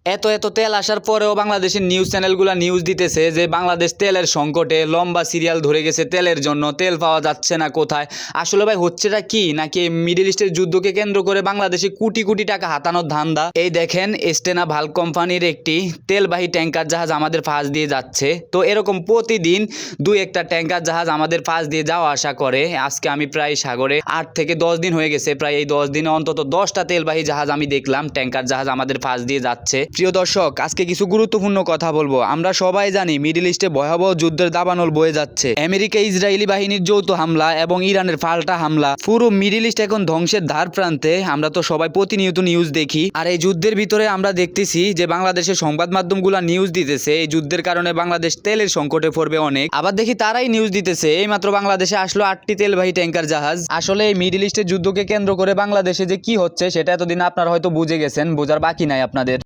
এত এত তেল আসার পরেও বাংলাদেশের নিউজ চ্যানেলগুলো নিউজ দিতেছে যে বাংলাদেশ তেলের সংকটে, লম্বা সিরিয়াল ধরে গেছে তেলের জন্য, তেল পাওয়া যাচ্ছে না কোথায়। আসলে ভাই হচ্ছেটা কি, নাকি মিডল ইস্টের যুদ্ধকে কেন্দ্র করে বাংলাদেশে কোটি কোটি টাকা হাতানোর ধান্দা? এই দেখেন, স্টেনা ভাল্ক কোম্পানির একটি তেলবাহী ট্যাঙ্কার জাহাজ আমাদের পাশ দিয়ে যাচ্ছে। তো এরকম প্রতিদিন দুই একটা ট্যাঙ্কার জাহাজ আমাদের পাশ দিয়ে যাওয়া আসা করে। আজকে আমি প্রায় সাগরে 8 থেকে 10 দিন হয়ে গেছে, প্রায় এই 10 দিনে অন্তত 10টা তেলবাহী জাহাজ আমি দেখলাম, ট্যাঙ্কার জাহাজ আমাদের পাশ দিয়ে যাচ্ছে। প্রিয় দর্শক, আজকে কিছু গুরুত্বপূর্ণ কথা বলবো। আমরা সবাই জানি মিডল ইস্টে ভয়াবহ যুদ্ধের দাবানল বয়ে যাচ্ছে। আমেরিকা ইসরায়েলি বাহিনীর যৌথ হামলা এবং ইরানের পাল্টা হামলা, পুরো মিডল ইস্ট এখন ধ্বংসের ধার প্রান্তে। আমরা তো সবাই প্রতিনিয়ত নিউজ দেখি, আর এই যুদ্ধের ভিতরে আমরা দেখতেছি যে বাংলাদেশের সংবাদ মাধ্যমগুলো নিউজ দিতেছে এই যুদ্ধের কারণে বাংলাদেশ তেলের সংকটে পড়বে অনেক। আবার দেখি তারাই নিউজ দিতেছে এইমাত্র বাংলাদেশে আসলো 8টি তেলবাহী ট্যাঙ্কার জাহাজ। আসলে এই মিডল ইস্টের যুদ্ধকে কেন্দ্র করে বাংলাদেশে যে কি হচ্ছে সেটা এতদিন আপনারা হয়তো বুঝে গেছেন, বোঝার বাকি নাই আপনাদের।